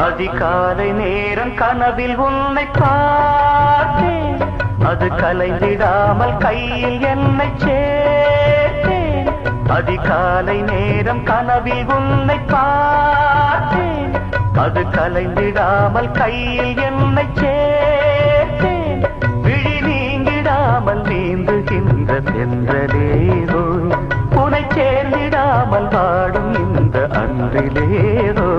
அதிகாலை நேரம் கனவில் உன்னை பார்த்தேன், அது கலைந்திடாமல் கையில் என்னை சேர்த்தேன். அதிகாலை நேரம் கனவில் உன்னை பார்த்தேன், அது கலைந்திடாமல் கையில் என்னை சேர்த்தேன். விழி நீங்கிடாமல் நீந்துகின்ற தென்றலேதோ, உனை சேர்ந்திடாமல் வாடும் இந்த அன்றிலேதோ.